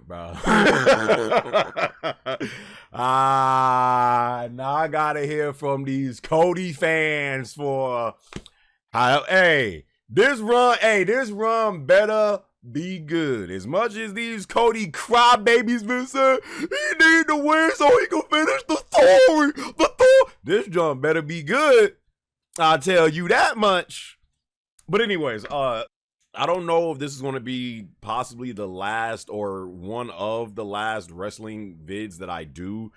bro. Now I gotta hear from these Cody fans for how. This run better be good. As much as these Cody crybabies been saying, he need to win so he can finish the story. This jump better be good. I'll tell you that much. But anyways, I don't know if this is going to be possibly the last or one of the last wrestling vids that I do.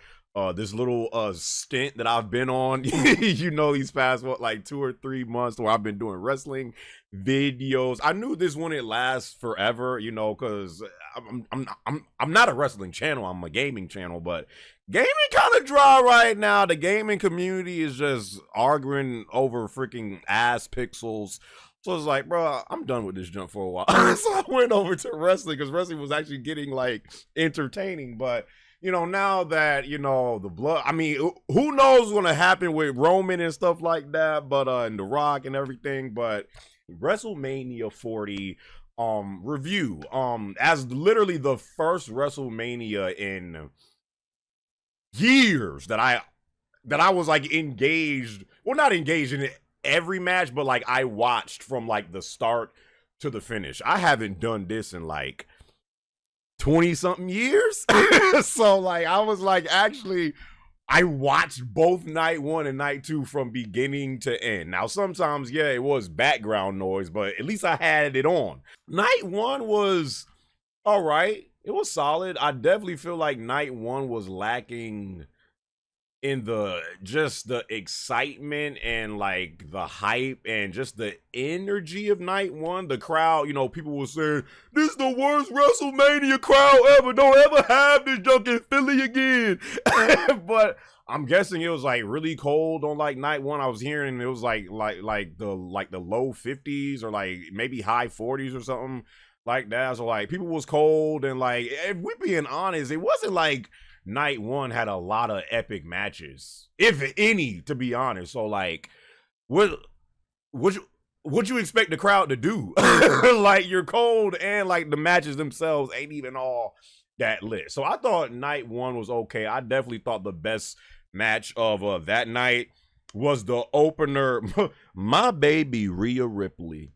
This little stint that I've been on, these past 2 or 3 months where I've been doing wrestling videos. I knew this wouldn't last forever, because I'm not a wrestling channel. I'm a gaming channel, but gaming kind of dry right now. The gaming community is just arguing over freaking ass pixels. So it's like, bro, I'm done with this jump for a while. So I went over to wrestling because wrestling was actually getting entertaining. But now that the blood, I mean, who knows what's gonna happen with Roman and stuff like that, but and The Rock and everything. But WrestleMania 40 review as literally the first WrestleMania in years that I was engaged, well, not engaged in it every match, but I watched from the start to the finish. I haven't done this in 20 something years. So I was actually I watched both night 1 and night 2 from beginning to end. Now sometimes it was background noise, but at least I had it on. Night 1 was all right. It was solid. I definitely feel like night 1 was lacking in the excitement and the hype and just the energy of night 1. The crowd, people were saying, this is the worst WrestleMania crowd ever. Don't ever have this junk in Philly again. But I'm guessing it was really cold on night 1. I was hearing it was the low 50s or maybe high 40s or something like that. So people was cold, and if we being honest, it wasn't night 1 had a lot of epic matches, if any, to be honest. So what you expect the crowd to do? You're cold, and the matches themselves ain't even all that lit. So I thought night 1 was okay. I definitely thought the best match of that night was the opener. My baby Rhea Ripley,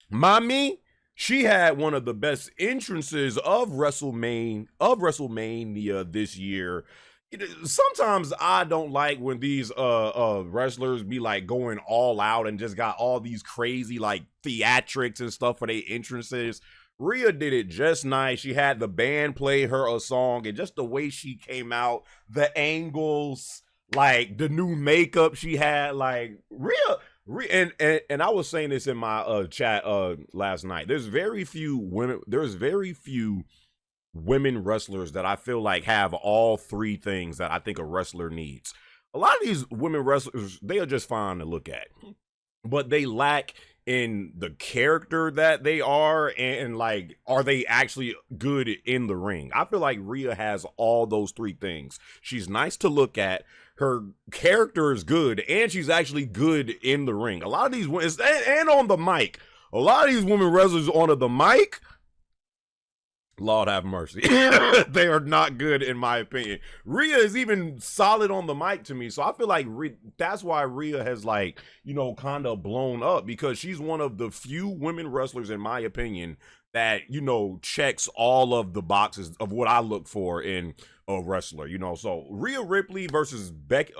mommy. She had one of the best entrances of WrestleMania this year. Sometimes I don't like when these wrestlers be going all out and just got all these crazy theatrics and stuff for their entrances. Rhea did it just nice. She had the band play her a song, and just the way she came out, the angles, the new makeup she had, Rhea. And I was saying this in my chat last night. There's very few women wrestlers that I feel have all 3 things that I think a wrestler needs. A lot of these women wrestlers, they are just fine to look at, but they lack in the character that they are, and are they actually good in the ring? I feel like Rhea has all those 3 things. She's nice to look at, her character is good, and she's actually good in the ring. A lot of these women, and on the mic, a lot of these women wrestlers on the mic, Lord have mercy, they are not good in my opinion. Rhea is even solid on the mic to me, so I feel like that's why Rhea has kind of blown up, because she's one of the few women wrestlers in my opinion that checks all of the boxes of what I look for in a wrestler. So Rhea Ripley versus Becky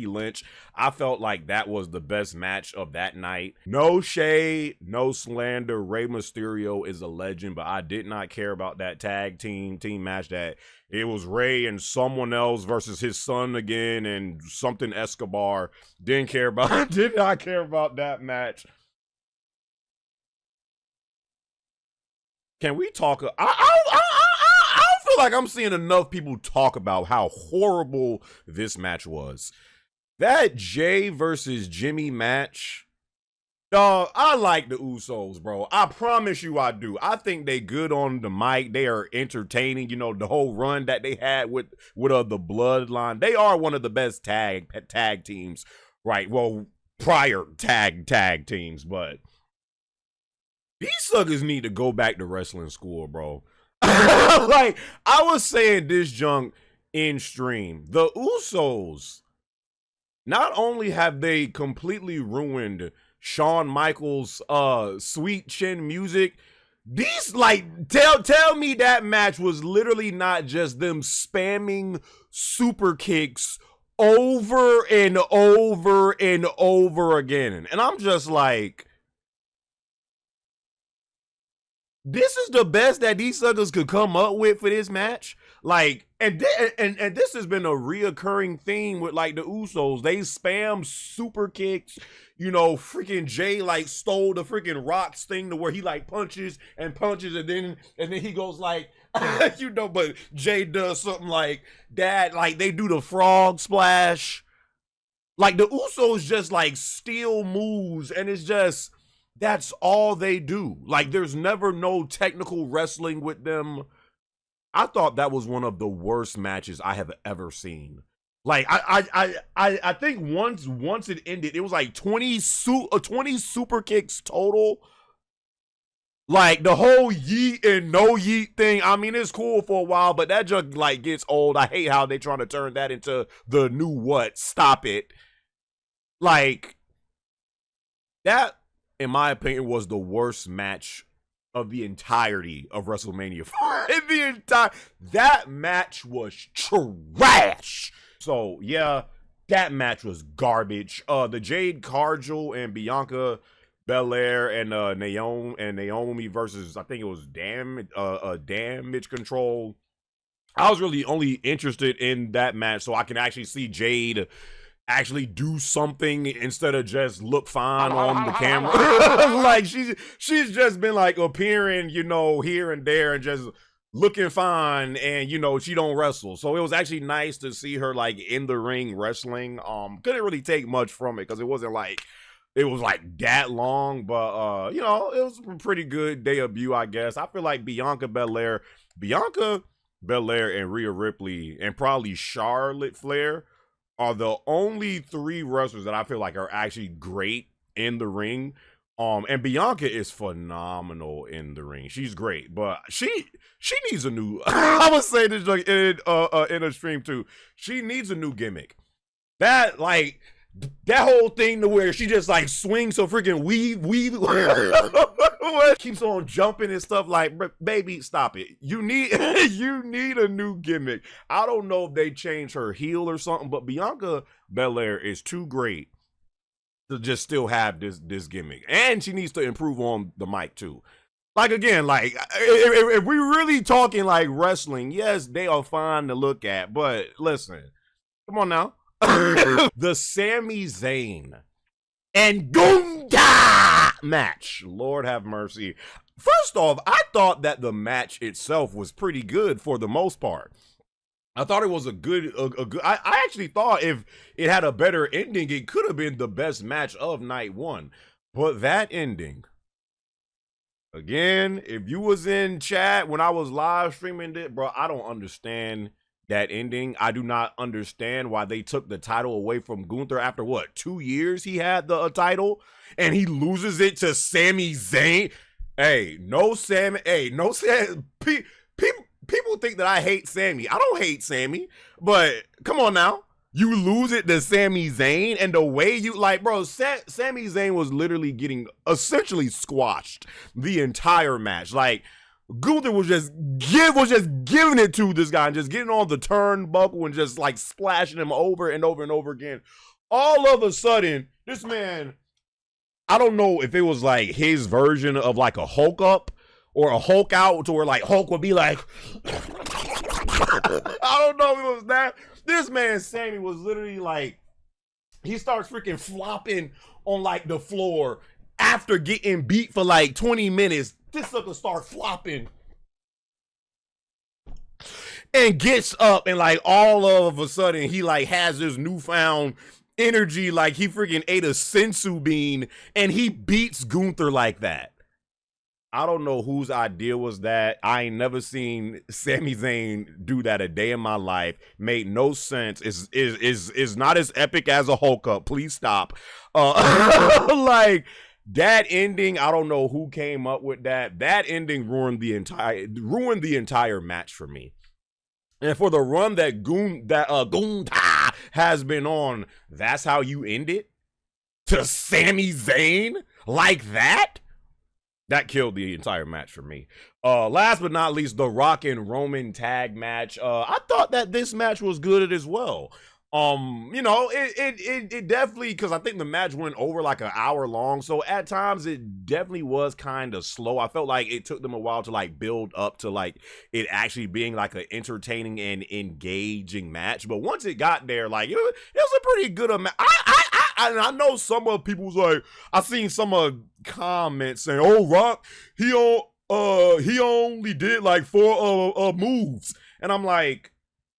Lynch, I felt like that was the best match of that night. No shade, no slander. Rey Mysterio is a legend, but I did not care about that tag team match. That it was Rey and someone else versus his son again and something Escobar. Did not care about that match. Can we talk? I feel like I'm seeing enough people talk about how horrible this match was. That Jay versus Jimmy match, dog, I like the Usos, bro. I promise you I do. I think they good on the mic. They are entertaining. The whole run that they had with the Bloodline. They are one of the best tag teams, right? Well, prior tag teams, but these suckers need to go back to wrestling school, bro. Like, I was saying this junk in stream. The Usos, not only have they completely ruined Shawn Michaels' sweet chin music, these, like, tell me that match was literally not just them spamming super kicks over and over and over again. And I'm just like, this is the best that these suckers could come up with for this match. Like, and this has been a reoccurring theme with, like, the Usos. They spam super kicks. You know, freaking Jay, like, stole the freaking Rock's thing to where he, like, punches, and then he goes, like, you know, but Jay does something like that. Like, they do the frog splash. Like, the Usos just, like, steal moves, and it's just, that's all they do. Like, there's never no technical wrestling with them. I thought that was one of the worst matches I have ever seen. Like, I think once it ended, it was like 20 super kicks total. Like, the whole yeet and no yeet thing, I mean, it's cool for a while, but that junk, like, gets old. I hate how they trying to turn that into the new what? Stop it. Like, that, in my opinion, was the worst match of the entirety of WrestleMania. That match was trash. So yeah, that match was garbage. The Jade Cargill and Bianca Belair and Naomi versus, I think it was Damage Control. I was really only interested in that match so I can actually see Jade actually do something instead of just look fine on the camera. Like, she's just been, like, appearing, you know, here and there and just looking fine, and, you know, she don't wrestle. So it was actually nice to see her, like, in the ring wrestling. Couldn't really take much from it because it wasn't like it was like that long, but you know, it was a pretty good debut, I guess. I feel like Bianca Belair and Rhea Ripley and probably Charlotte Flair are the only three wrestlers that I feel like are actually great in the ring. And Bianca is phenomenal in the ring. She's great, but she needs a new. I would say this like in a stream too. She needs a new gimmick. That whole thing to where she just like swings so freaking weave keeps on jumping and stuff, like, baby, stop it. You need a new gimmick. I don't know if they changed her heel or something, but Bianca Belair is too great to just still have this gimmick. And she needs to improve on the mic too. Like, again, like, if we really talking like wrestling, yes, they are fine to look at, but listen, come on now. The Sami Zayn and Gunther match. Lord have mercy. First off, I thought that the match itself was pretty good for the most part. I thought it was a good. I actually thought if it had a better ending, it could have been the best match of night one. But that ending, again, if you was in chat when I was live streaming it, bro, I don't understand that ending. I do not understand why they took the title away from Gunther after what, 2 years he had the title, and he loses it to Sami Zayn. People think that I hate Sami. I don't hate Sami, but come on now. You lose it to Sami Zayn, and the way you, like, bro, Sami Zayn was literally getting essentially squashed the entire match. Like, Gunther was just giving it to this guy and just getting on the turnbuckle and just like splashing him over and over and over again. All of a sudden, this man, I don't know if it was like his version of like a Hulk up or a Hulk out to where like Hulk would be like, I don't know if it was that. This man, Sammy, was literally like, he starts freaking flopping on like the floor after getting beat for like 20 minutes. This sucker start flopping and gets up, and like all of a sudden he like has this newfound energy, like he freaking ate a sensu bean, and he beats Gunther like that. I don't know whose idea was that. I ain't never seen Sami Zayn do that a day in my life. Made no sense. Is not as epic as a Hulk up. Please stop. Like, That ending, I don't know who came up with that. That ending ruined the entire match for me. And for the run that Gunta has been on, that's how you end it? To Sami Zayn? Like that? That killed the entire match for me. Last but not least, the Rock and Roman tag match. I thought that this match was good as well. It definitely, because I think the match went over like an hour long, so at times it definitely was kind of slow. I felt like it took them a while to like build up to like it actually being like an entertaining and engaging match. But once it got there, like it was a pretty good amount. I know some of people's like, I seen some of comments saying, "Oh, Rock, he only did like 4 moves," and I'm like,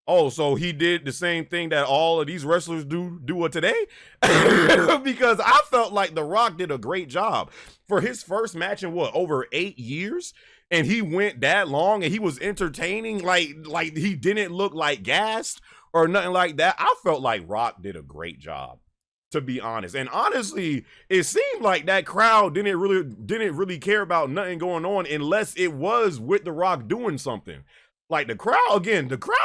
oh, so he did the same thing that all of these wrestlers do today? Because I felt like The Rock did a great job for his first match in over 8 years, and he went that long and he was entertaining, like he didn't look like gassed or nothing like that. I felt like Rock did a great job, to be honest. And honestly, it seemed like that crowd didn't really care about nothing going on unless it was with The Rock doing something. Like the crowd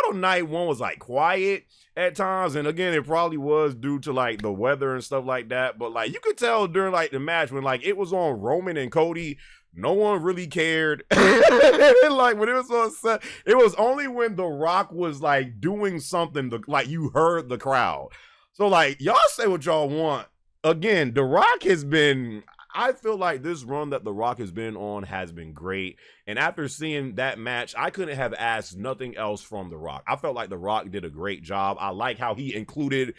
on night one was like quiet at times, and again, it probably was due to like the weather and stuff like that. But like you could tell during like the match when like it was on Roman and Cody, no one really cared. Like when it was on set, it was only when The Rock was like doing something, like you heard the crowd. So like y'all say what y'all want. Again, The Rock has been, I feel like this run that The Rock has been on has been great. And after seeing that match, I couldn't have asked nothing else from The Rock. I felt like The Rock did a great job. I like how he included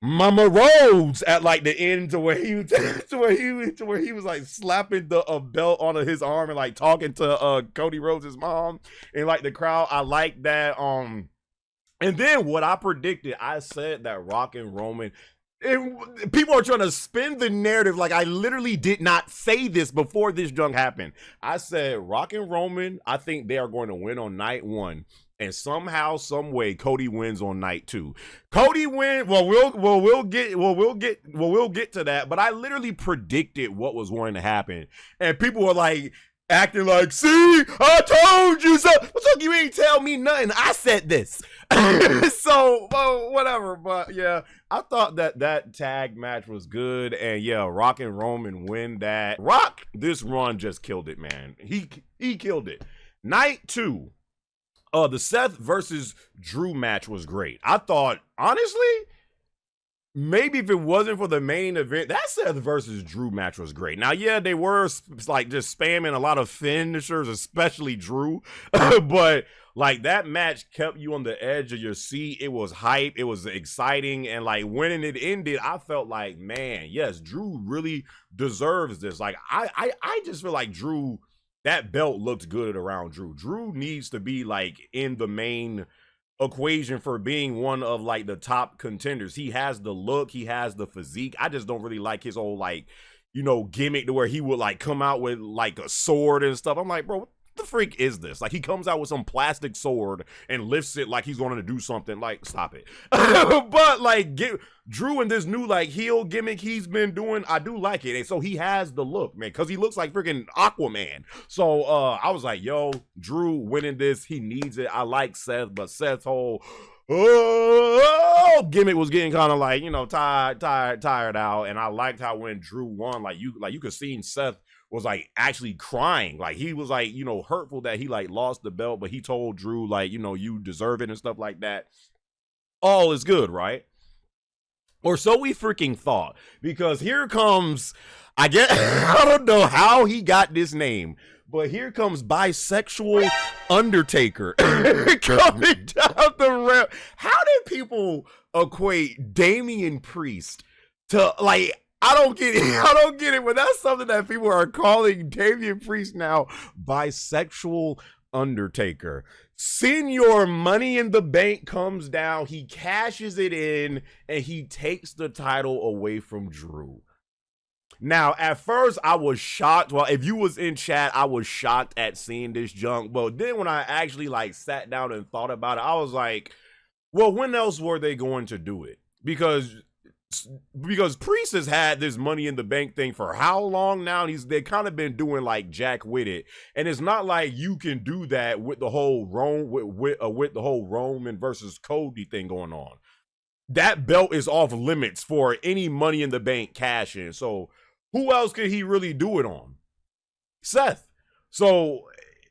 Mama Rhodes at like the end to where he was like slapping the belt onto his arm and like talking to Cody Rhodes' mom and like the crowd. I like that. And then what I predicted, I said that Rock and Roman, people are trying to spin the narrative like I literally did not say this before this junk happened. I said Rock and Roman, I think they are going to win on night one, and somehow, some way, Cody wins on night two. Cody win. We'll get to that. But I literally predicted what was going to happen, and people were like acting like, "See, I told you so." So you ain't tell me nothing. I said this. So, well, whatever. But yeah, I thought that tag match was good, and yeah, Rock and Roman win that. Rock, this run just killed it, man. He killed it. Night two, the Seth versus Drew match was great. I thought, honestly, maybe if it wasn't for the main event, that Seth versus Drew match was great. Now, yeah, they were like just spamming a lot of finishers, especially Drew, but like that match kept you on the edge of your seat. It was hype. It was exciting. And like when it ended, I felt like, man, yes, Drew really deserves this. Like I just feel like Drew, that belt looked good around Drew. Drew needs to be like in the main equation for being one of like the top contenders. He has the look, he has the physique. I just don't really like his whole like, gimmick to where he would like come out with like a sword and stuff. I'm like, bro, what the freak is this? Like he comes out with some plastic sword and lifts it like he's going to do something. Like, stop it. But like Drew and this new like heel gimmick he's been doing, I do like it. And so he has the look, man, because he looks like freaking Aquaman. So I was like, yo, Drew winning this, he needs it. I like Seth, but Seth's whole gimmick was getting kind of like, tired out. And I liked how when Drew won, like you could see Seth was like actually crying. Like he was like, hurtful that he like lost the belt, but he told Drew like, you deserve it and stuff like that. All is good, right? Or so we freaking thought, because here comes, I don't know how he got this name, but here comes bisexual Undertaker coming down the ramp. How did people equate Damian Priest to like, I don't get it, but that's something that people are calling Damian Priest now, bisexual Undertaker. Senior Money in the Bank comes down, he cashes it in, and he takes the title away from Drew. Now, at first, I was shocked. Well, if you was in chat, I was shocked at seeing this junk. But then when I actually like sat down and thought about it, I was like, well, when else were they going to do it? Because because Priest has had this Money in the Bank thing for how long now? They've kind of been doing like jack with it, and it's not like you can do that with the whole with the whole Roman versus Cody thing going on. That belt is off limits for any Money in the Bank cash in. So who else could he really do it on? Seth. So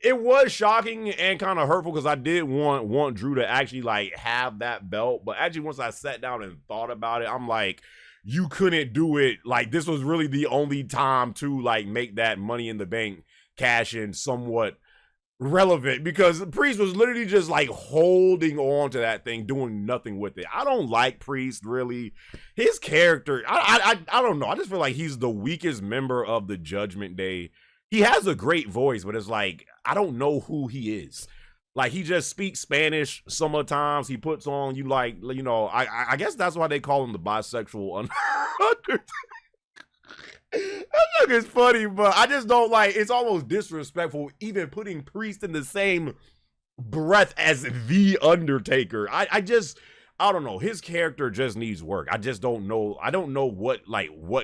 it was shocking and kind of hurtful because I did want Drew to actually like have that belt, but actually once I sat down and thought about it, I'm like, you couldn't do it. Like this was really the only time to like make that Money in the Bank cash in somewhat relevant, because Priest was literally just like holding on to that thing, doing nothing with it. I don't like Priest really. His character, I don't know. I just feel like he's the weakest member of the Judgment Day. He has a great voice, but it's like, I don't know who he is. Like, he just speaks Spanish sometimes. He puts on, you like, you know, I guess that's why they call him the bisexual Undertaker. That is funny, but I just don't like, it's almost disrespectful even putting Priest in the same breath as the Undertaker. I don't know. His character just needs work. I just don't know. I don't know what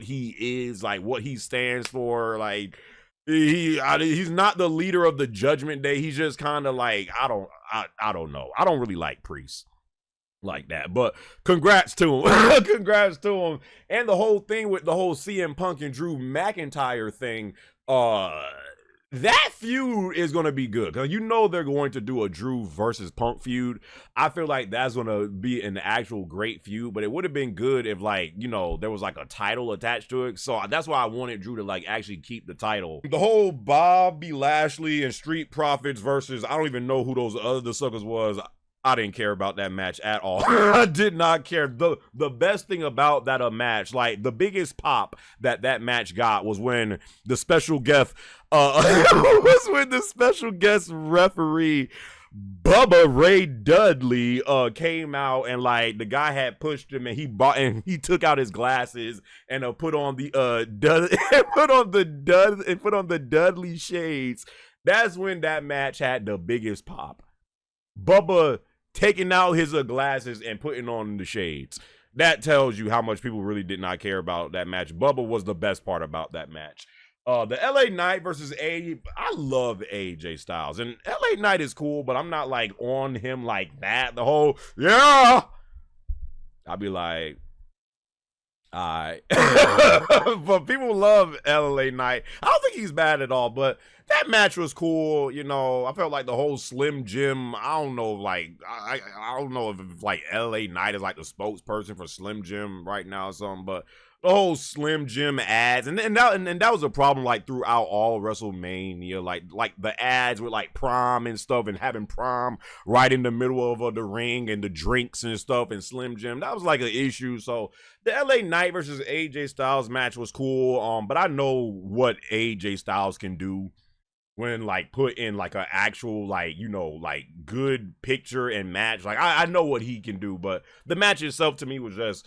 he is, like what he stands for. Like, he's not the leader of the Judgment Day. He's just kind of like, I don't know. I don't really like Priest like that, but congrats to him. Congrats to him. And the whole thing with the whole CM Punk and Drew McIntyre thing, that feud is going to be good, because you know they're going to do a Drew versus Punk feud. I feel like that's going to be an actual great feud, but it would have been good if, like, you know, there was like a title attached to it. So that's why I wanted Drew to like actually keep the title. The whole Bobby Lashley and Street Profits versus, I don't even know who those other suckers was. I didn't care about that match at all. I did not care. The best thing about that match, like the biggest pop that match got, was when the special guest referee Bubba Ray Dudley came out, and like the guy had pushed him, and he took out his glasses and put on the Dudley shades. That's when that match had the biggest pop. Bubba taking out his glasses and putting on the shades. That tells you how much people really did not care about that match. Bubba was the best part about that match. The LA Knight versus I love AJ Styles, and LA Knight is cool, but I'm not like on him like that. The whole, yeah, I'll be like, alright. But people love LA Knight. I don't think he's bad at all, but that match was cool. You know, I felt like the whole Slim Jim, I don't know, like, I don't know if like LA Knight is like the spokesperson for Slim Jim right now or something, but the whole Slim Jim ads, and that was a problem like throughout all WrestleMania, like the ads with like prom and stuff, and having prom right in the middle of the ring, and the drinks and stuff, and Slim Jim, that was like an issue. So the LA Knight versus AJ Styles match was cool, but I know what AJ Styles can do when like put in like an actual, like, you know, like good picture and match. Like I know what he can do, but the match itself to me was just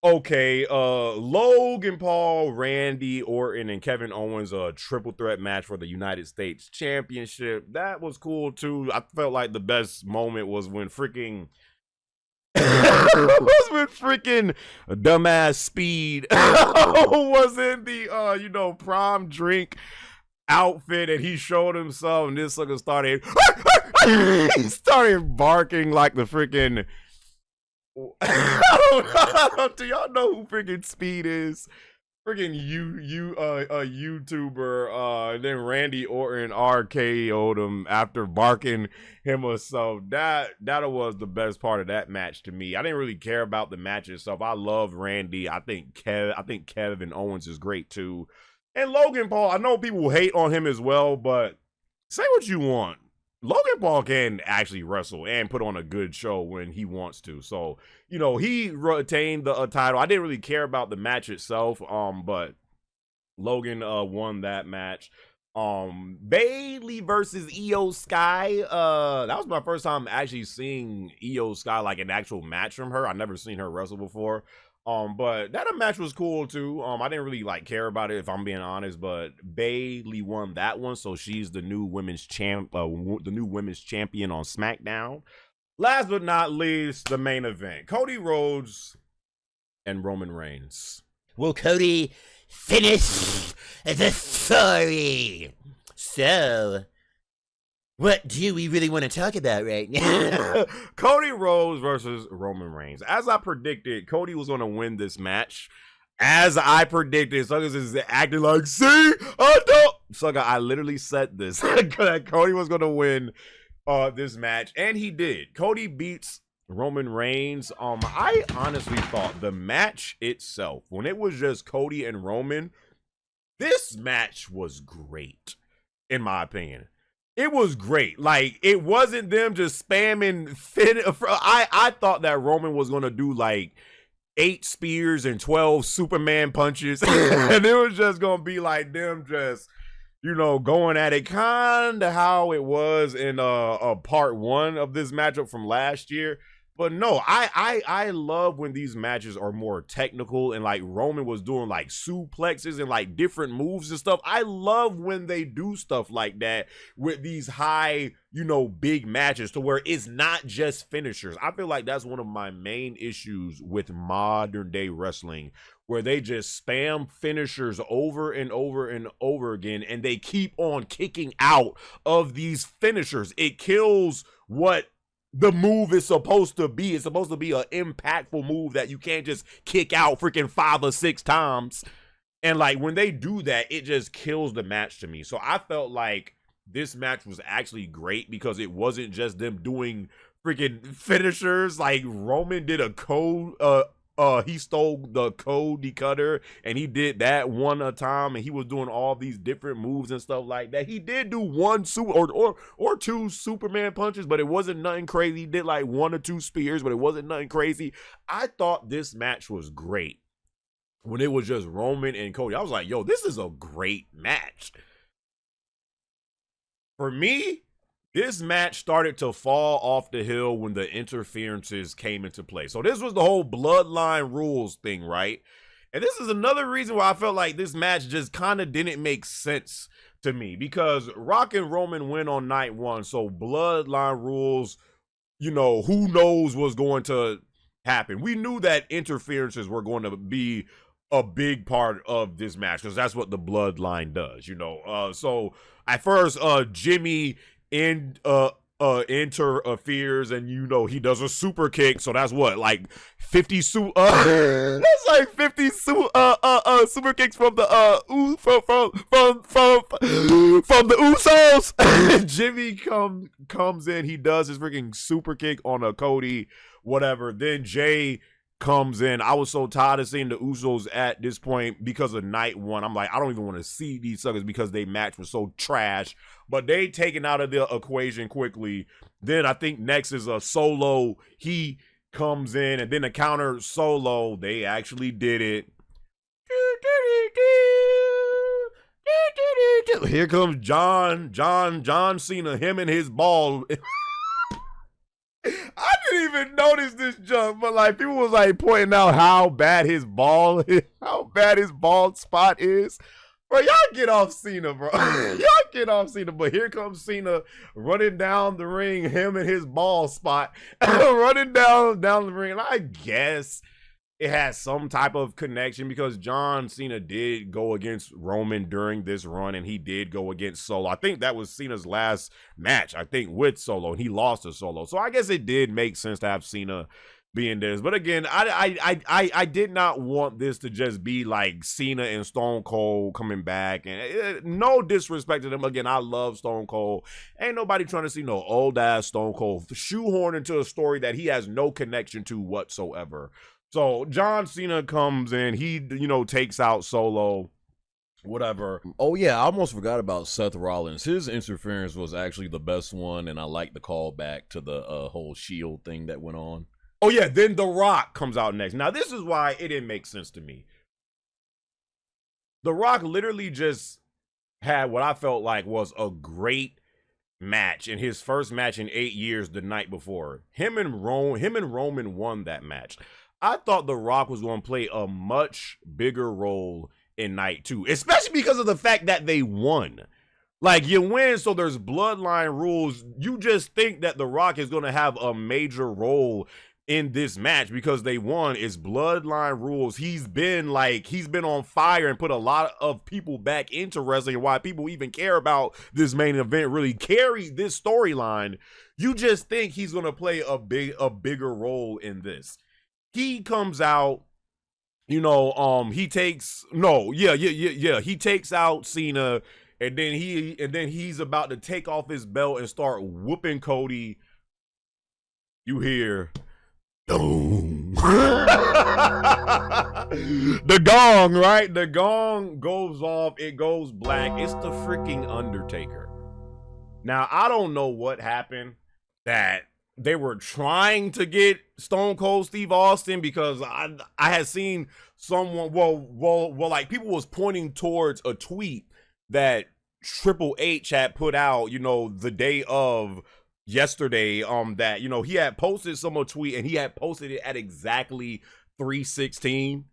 okay. Logan Paul, Randy Orton, and Kevin Owens, a triple threat match for the United States Championship. That was cool too. I felt like the best moment was when freaking dumbass Speed was in the you know, prom drink outfit, and he showed himself, and this sucker started he started barking like the freaking I don't, do y'all know who freaking Speed is? Freaking a YouTuber, and then Randy Orton RKO'd him after barking him or so. That was the best part of that match to me. I didn't really care about the match itself. I love Randy. I think Kevin Owens is great too. And Logan Paul, I know people hate on him as well, but say what you want, Logan Paul can actually wrestle and put on a good show when he wants to. So, you know, he retained the title. I didn't really care about the match itself, but Logan won that match. Bailey versus Io Sky. That was my first time actually seeing Io Sky, like an actual match from her. I never seen her wrestle before. But that match was cool too. I didn't really like care about it, if I'm being honest, but Bailey won that one, so she's the new women's champion on SmackDown. Last but not least, the main event. Cody Rhodes and Roman Reigns. Will Cody finish the story? So, what do we really want to talk about right now? Cody Rhodes versus Roman Reigns. As I predicted, Cody was going to win this match. As I predicted, Suckers is acting like, see, I don't. Sucker, I literally said this. That Cody was going to win this match, and he did. Cody beats Roman Reigns. I honestly thought the match itself, when it was just Cody and Roman, this match was great, in my opinion. It was great. Like, it wasn't them just spamming I thought that Roman was going to do like 8 spears and 12 Superman punches. And it was just going to be like them just, going at it kind of how it was in part 1 of this matchup from last year. But no, I love when these matches are more technical, and like Roman was doing like suplexes and like different moves and stuff. I love when they do stuff like that with these high, big matches, to where it's not just finishers. I feel like that's one of my main issues with modern day wrestling, where they just spam finishers over and over and over again, and they keep on kicking out of these finishers. It kills what the move is supposed to be. It's supposed to be an impactful move that you can't just kick out freaking 5 or 6 times. And like when they do that, it just kills the match to me. So I felt like this match was actually great because it wasn't just them doing freaking finishers. Like Roman did a code, he stole the Cody cutter, and he did that one at a time, and he was doing all these different moves and stuff like that. He did do 1 or 2 Superman punches, but it wasn't nothing crazy. He did like 1 or 2 spears, but it wasn't nothing crazy. I thought this match was great when it was just Roman and Cody. I was like, yo, this is a great match. For me, this match started to fall off the hill when the interferences came into play. So this was the whole bloodline rules thing, right? And this is another reason why I felt like this match just kind of didn't make sense to me, because Rock and Roman win on night 1. So bloodline rules, who knows what's going to happen. We knew that interferences were going to be a big part of this match, because that's what the bloodline does, So at first, Jimmy interferes, and he does a super kick. So that's what, like 50 that's like 50 super kicks from the from the Usos. Jimmy comes in, he does his freaking super kick on a Cody, whatever. Then Jay comes in. I was so tired of seeing the Usos at this point because of night 1. I'm like, I don't even want to see these suckers because they match was so trash. But they taken out of the equation quickly. Then I think next is a Solo. He comes in, and then a counter Solo. They actually did it. Here comes John Cena, him and his ball. I didn't even notice this jump, but like people was like pointing out how bad his ball spot is. Bro, y'all get off Cena, bro. Y'all get off Cena. But here comes Cena running down the ring, him and his ball spot, running down the ring. And I guess it has some type of connection because John Cena did go against Roman during this run, and he did go against Solo. I think that was Cena's last match, with Solo, and he lost to Solo. So I guess it did make sense to have Cena be in this. But again, I did not want this to just be like Cena and Stone Cold coming back. And no disrespect to them. Again, I love Stone Cold. Ain't nobody trying to see no old ass Stone Cold shoehorn into a story that he has no connection to whatsoever. So John Cena comes in, he, takes out Solo, whatever. Oh yeah, I almost forgot about Seth Rollins. His interference was actually the best one, and I like the call back to the whole Shield thing that went on. Oh yeah, then The Rock comes out next. Now this is why it didn't make sense to me. The Rock literally just had what I felt like was a great match in his first match in 8 years the night before. Him and Roman won that match. I thought The Rock was going to play a much bigger role in night 2, especially because of the fact that they won. Like, you win, so there's bloodline rules. You just think that The Rock is going to have a major role in this match because they won. It's bloodline rules. He's been on fire and put a lot of people back into wrestling, and why people even care about this main event, really carry this storyline. You just think he's gonna play a bigger role in this. He comes out, he takes out Cena, and then he's about to take off his belt and start whooping Cody. You hear boom. The gong, right? The gong goes off, it goes black. It's the freaking Undertaker. Now, I don't know what happened, that they were trying to get Stone Cold Steve Austin, because I had seen someone, like people was pointing towards a tweet that Triple H had put out, the day of yesterday, that, he had posted some tweet, and he had posted it at exactly 3:16.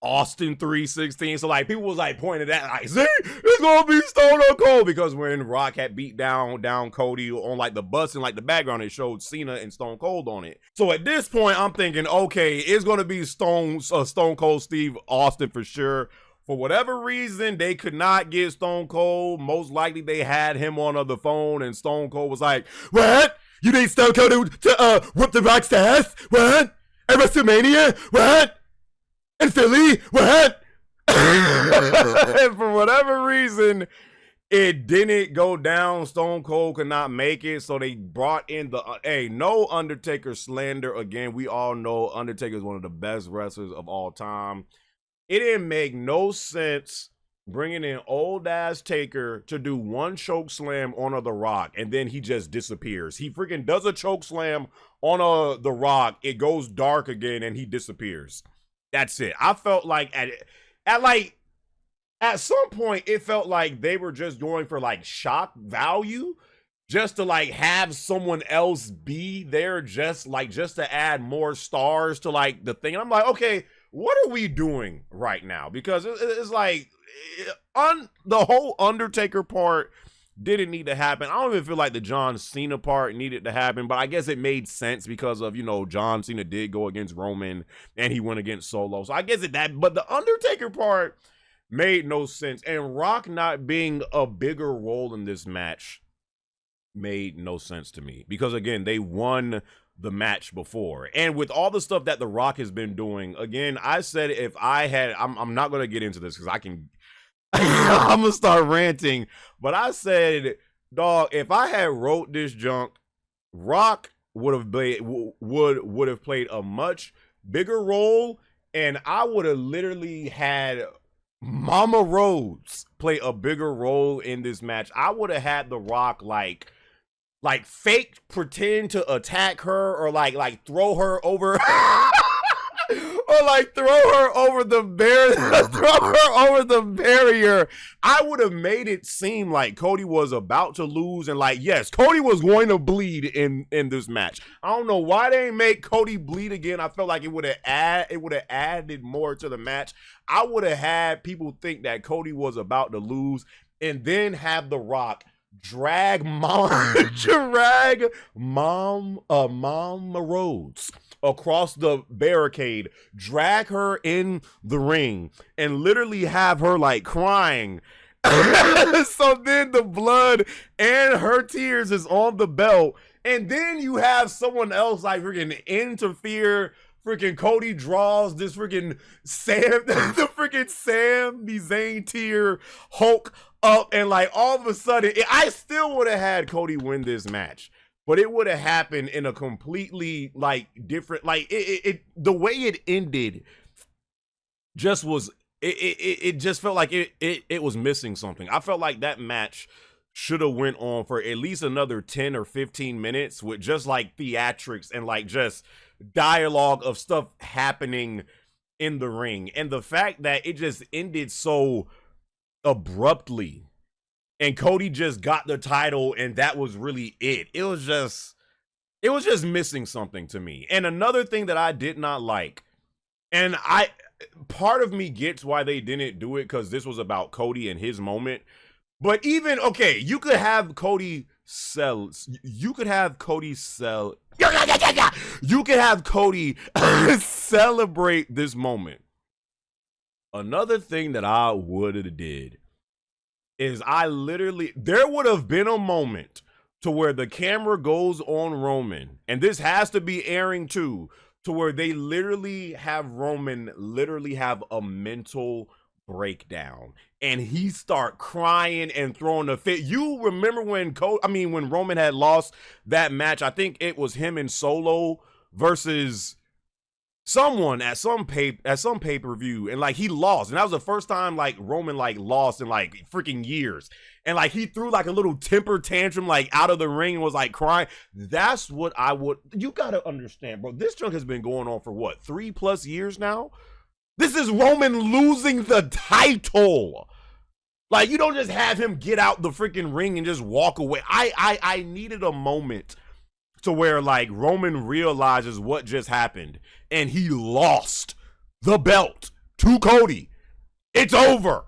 Austin 3:16. So like people was like pointing at, like, see, it's gonna be Stone Cold, because when Rock had beat down Cody on like the bus, and like the background, it showed Cena and Stone Cold on it. So at this point, I'm thinking, okay, it's gonna be Stone Cold Steve Austin for sure. For whatever reason, they could not get Stone Cold. Most likely they had him on the phone, and Stone Cold was like, what? You need Stone Cold to whoop the Rock's ass? What? At WrestleMania? What? In Philly? What? And for whatever reason, it didn't go down. Stone Cold could not make it, so they brought in no Undertaker slander. Again, we all know Undertaker is one of the best wrestlers of all time. It didn't make no sense bringing in old ass Taker to do one choke slam on The Rock, and then he just disappears. He freaking does a choke slam on The Rock. It goes dark again, and he disappears. That's it. I felt like at some point, it felt like they were just going for like shock value, just to like have someone else be there, just to add more stars to like the thing. And I'm like, okay, what are we doing right now? Because it's like the whole Undertaker part didn't need to happen. I don't even feel like the John Cena part needed to happen, but I guess it made sense because of, John Cena did go against Roman and he went against Solo. So I guess but the Undertaker part made no sense. And Rock not being a bigger role in this match made no sense to me, because again, they won the match before. And with all the stuff that The Rock has been doing, again, I said if I had, I'm not going to get into this because I can, I'm going to start ranting, but I said, dog, if I had wrote this junk, Rock would have played a much bigger role, and I would have literally had Mama Rhodes play a bigger role in this match. I would have had The Rock like fake pretend to attack her, or like throw her over or like throw her over the barrier. I would have made it seem like Cody was about to lose, and like, yes, Cody was going to bleed in this match. I don't know why they didn't make Cody bleed again. I felt like it would have added more to the match. I would have had people think that Cody was about to lose, and then have The Rock drag Mama Rhodes across the barricade, drag her in the ring, and literally have her like crying. So then the blood and her tears is on the belt, and then you have someone else like freaking interfere. Freaking Cody draws this freaking the freaking Sami Zayn tier Hulk up, and like all of a sudden, I still would have had Cody win this match, but it would have happened in a completely like different, like the way it ended just was, it just felt like it was missing something. I felt like that match should have went on for at least another 10 or 15 minutes with just like theatrics and like just dialogue of stuff happening in the ring. And the fact that it just ended so abruptly and Cody just got the title and that was really it. It was just missing something to me. And another thing that I did not like, and part of me gets why they didn't do it, because this was about Cody and his moment. But even, okay, you could have Cody you could have Cody you could have Cody celebrate this moment. Another thing that I would have did is there would have been a moment to where the camera goes on Roman, and this has to be airing too, to where they literally have Roman have a mental breakdown and he start crying and throwing a fit. You remember when when Roman had lost that match? I think it was him and Solo versus someone at some pay-per-view, and like he lost, and that was the first time like Roman like lost in like freaking years, and like he threw like a little temper tantrum like out of the ring and was like crying. That's what you gotta understand, bro. This junk has been going on for what, 3+ years now? This is Roman losing the title. Like, you don't just have him get out the freaking ring and just walk away. I needed a moment to where like Roman realizes what just happened and he lost the belt to Cody. It's over.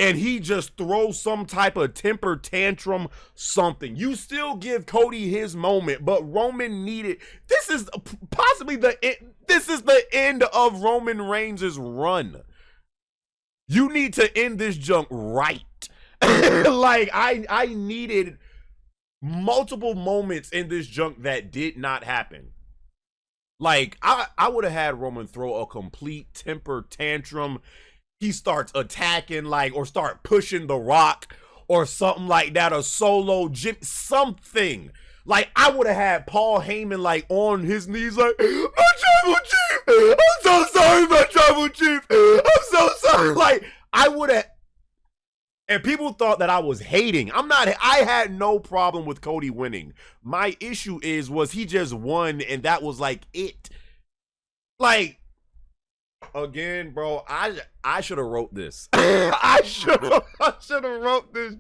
And he just throws some type of temper tantrum, something. You still give Cody his moment, but Roman needed, this is possibly this is the end of Roman Reigns' run. You need to end this junk right. Like, I needed multiple moments in this junk that did not happen. Like, I would have had Roman throw a complete temper tantrum. He starts attacking, like, or start pushing The Rock or something like that, or Solo, something. Like, I would have had Paul Heyman, like, on his knees, like, my tribal chief, I'm so sorry, my tribal chief, I'm so sorry. Like, I would have, and people thought that I was hating. I had no problem with Cody winning. My issue was he just won, and that was, like, it. Like, again, bro, I should have wrote this. I should have wrote this,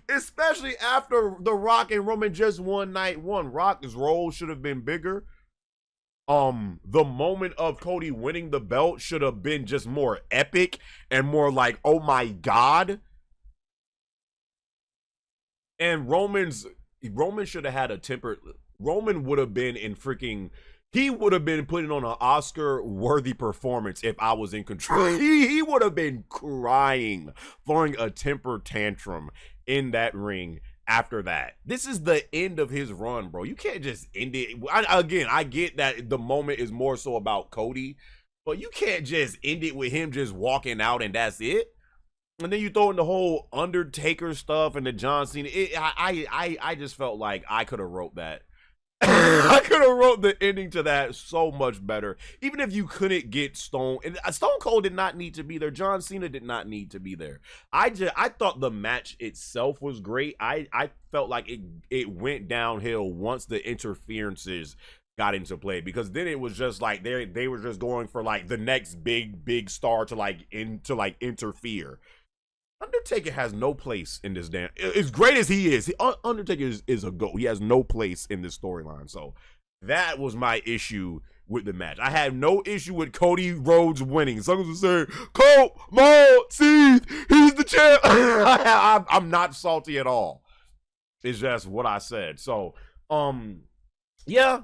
especially after The Rock and Roman just won night one. Rock's role should have been bigger. The moment of Cody winning the belt should have been just more epic and more like, oh my God. And Roman should have had a temper. Roman would have been in freaking, he would have been putting on an Oscar-worthy performance if I was in control. He would have been crying, throwing a temper tantrum in that ring after that. This is the end of his run, bro. You can't just end it. I get that the moment is more so about Cody, but you can't just end it with him just walking out and that's it. And then you throw in the whole Undertaker stuff and the John Cena. I just felt like I could have wrote that. I could have wrote the ending to that so much better. Even if you couldn't get Stone Cold did not need to be there. John Cena did not need to be there. I thought the match itself was great. I felt like it went downhill once the interferences got into play, because then it was just like they were just going for like the next big star to interfere. Undertaker has no place in this damn. As great as he is, Undertaker is a GOAT. He has no place in this storyline. So that was my issue with the match. I had no issue with Cody Rhodes winning. Some was saying, "Cole, he's the champ." I'm not salty at all. It's just what I said. So, yeah,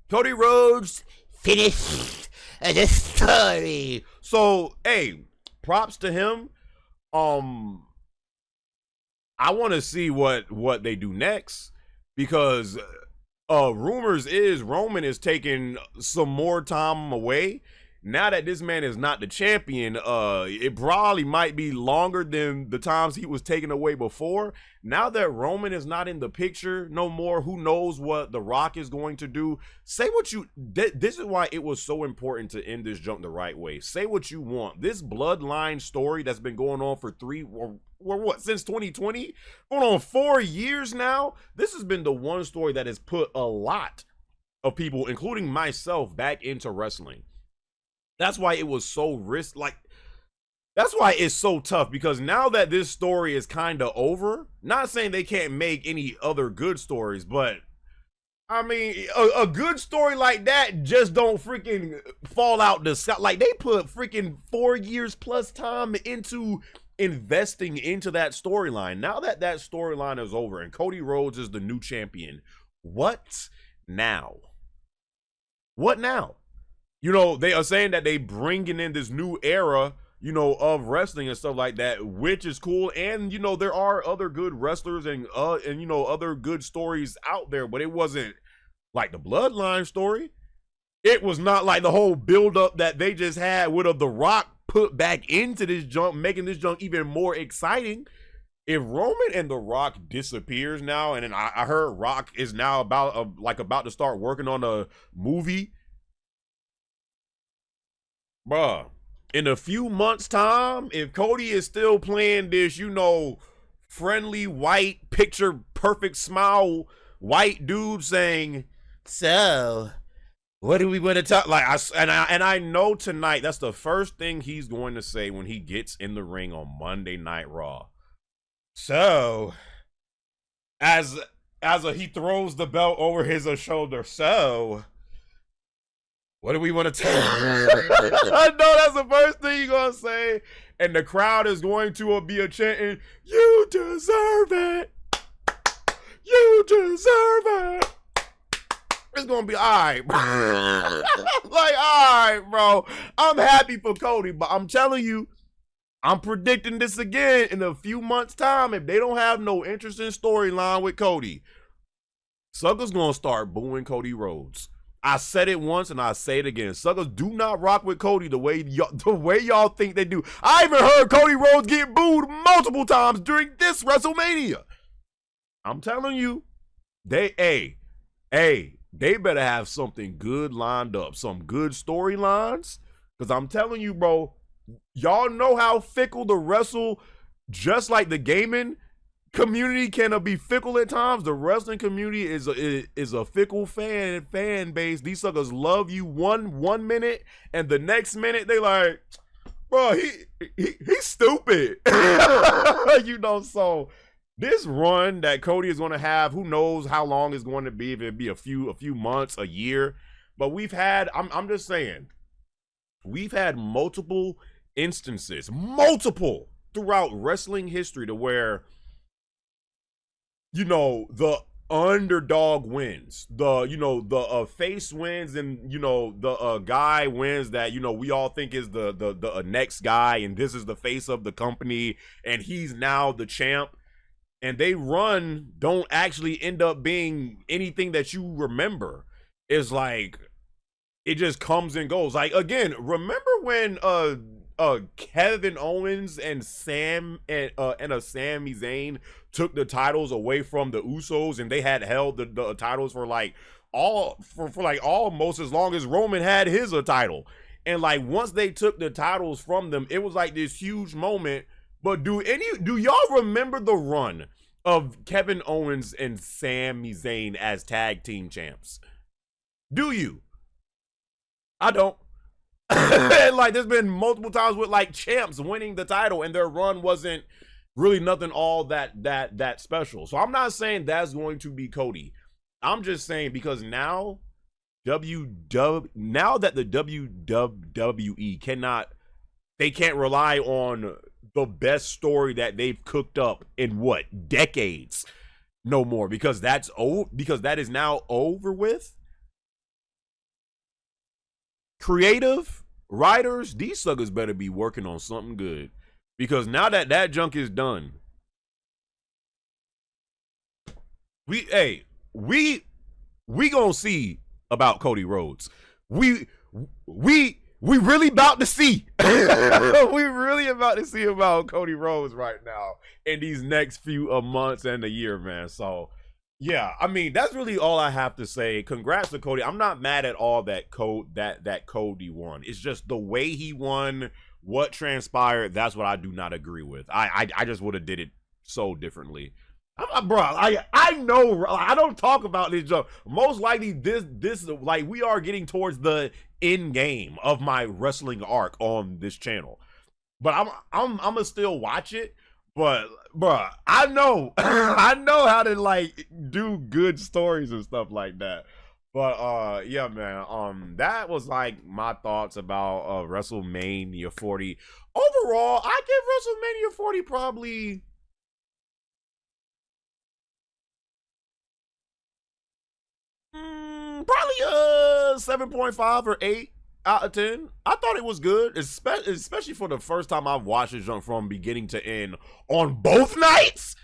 Cody Rhodes Finished the story. So, hey, props to him. I want to see what they do next, because rumors is Roman is taking some more time away. Now that this man is not the champion, it probably might be longer than the times he was taken away before. Now that Roman is not in the picture no more, who knows what The Rock is going to do? Say what you, this is why it was so important to end this junk the right way. Say what you want. This bloodline story that's been going on for since 2020? Going on 4 years now? This has been the one story that has put a lot of people, including myself, back into wrestling. That's why it was so that's why it's so tough, because now that this story is kind of over, not saying they can't make any other good stories, but I mean, a good story like that just don't freaking fall out the sky. Like, they put freaking 4 years plus time into investing into that storyline. Now that that storyline is over and Cody Rhodes is the new champion, what now? What now? You know, they are saying that they bringing in this new era, you know, of wrestling and stuff like that, which is cool. And, you know, there are other good wrestlers and you know, other good stories out there, but it wasn't like the Bloodline story. It was not like the whole build-up that they just had with The Rock put back into this junk, making this junk even more exciting. If Roman and The Rock disappears now, and then I heard Rock is now about to start working on a movie, bruh, in a few months' time, if Cody is still playing this, you know, friendly, white, picture perfect smile, white dude saying, So, what do we want to talk? like, I know tonight that's the first thing he's going to say when he gets in the ring on Monday Night Raw. So, as he throws the belt over his shoulder, so what do we want to tell? I know that's the first thing you're going to say. And the crowd is going to be chanting, "You deserve it. You deserve it." It's going to be all right, bro. Like, all right, bro. I'm happy for Cody, but I'm telling you, I'm predicting this again in a few months' time. If they don't have no interesting storyline with Cody, suckers going to start booing Cody Rhodes. I said it once and I say it again. Suckers do not rock with Cody the way y'all think they do. I even heard Cody Rhodes get booed multiple times during this WrestleMania. I'm telling you, they better have something good lined up, some good storylines. Because I'm telling you, bro, y'all know how fickle the wrestle, just like the gaming community can be fickle at times. The wrestling community is a fickle fan base. These suckers love you one minute, and the next minute they like, bro, he's stupid. You know, so this run that Cody is going to have, who knows how long it's going to be, if it be a few months, a year. But we've had, I'm just saying, we've had multiple instances, throughout wrestling history to where, you know, the underdog wins, the face wins, and, you know, the guy wins that, you know, we all think is the next guy, and this is the face of the company, and he's now the champ. And they don't actually end up being anything that you remember. It's like, it just comes and goes. Like, again, remember when Kevin Owens and Sami Zayn took the titles away from the Usos, and they had held the titles for almost as long as Roman had his title. And like, once they took the titles from them, it was like this huge moment. But do y'all remember the run of Kevin Owens and Sami Zayn as tag team champs? Do you? I don't. And like, there's been multiple times with like champs winning the title and their run wasn't really nothing all that special. So I'm not saying that's going to be Cody. I'm just saying, because now that the WWE can't rely on the best story that they've cooked up in decades no more, because that is now over with. Creative writers, these suckers better be working on something good, because now that junk is done, we gonna see about Cody Rhodes. We really about to see. We really about to see about Cody Rhodes right now in these next few months and a year, man. So yeah, I mean, that's really all I have to say. Congrats to Cody. I'm not mad at all that Cody won. It's just the way he won, what transpired, that's what I do not agree with. I just would have did it so differently. I know I don't talk about this joke. Most likely this like, we are getting towards the end game of my wrestling arc on this channel. But I'm gonna still watch it. But bruh, I know I know how to like do good stories and stuff like that. But yeah, man. That was like my thoughts about WrestleMania 40. Overall, I give WrestleMania 40 probably probably 7.5 or 8 out of 10. I thought it was good, especially for the first time I've watched it jump from beginning to end on both nights.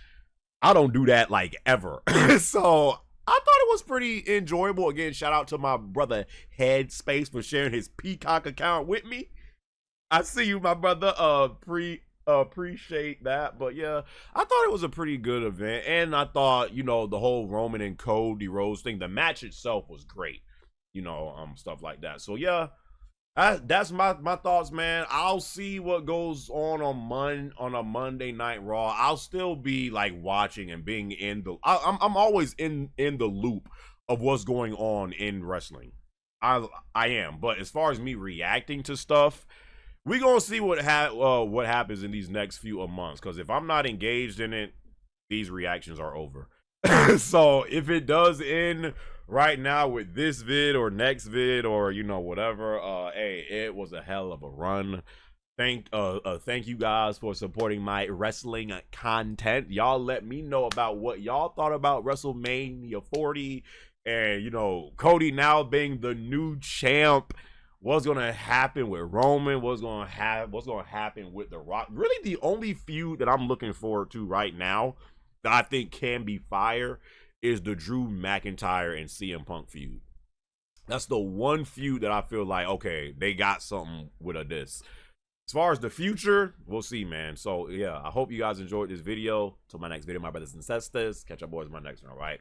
I don't do that like ever. So I thought it was pretty enjoyable. Again, shout out to my brother Headspace for sharing his Peacock account with me. I see you, my brother. Appreciate that. But yeah, I thought it was a pretty good event. And I thought, the whole Roman and Cody Rhodes thing, the match itself was great. Stuff like that. So yeah, that's my thoughts, man. I'll see what goes on a Monday Night Raw. I'll still be like watching and being in the. I'm always in the loop of what's going on in wrestling. I am, but as far as me reacting to stuff, we gonna see what happens in these next few months. Because if I'm not engaged in it, these reactions are over. So if it does end right now with this vid or next vid or whatever, hey, it was a hell of a run. Thank you guys for supporting my wrestling content. Y'all let me know about what y'all thought about WrestleMania 40 and Cody now being the new champ. What's gonna happen with Roman? What's gonna happen with The Rock? Really, the only feud that I'm looking forward to right now that I think can be fire is the Drew McIntyre and CM Punk feud. That's the one feud that I feel like, okay, they got something with this. As far as the future, we'll see, man. So yeah, I hope you guys enjoyed this video. Till my next video, my brothers and sisters. Catch up boys in my next one, all right?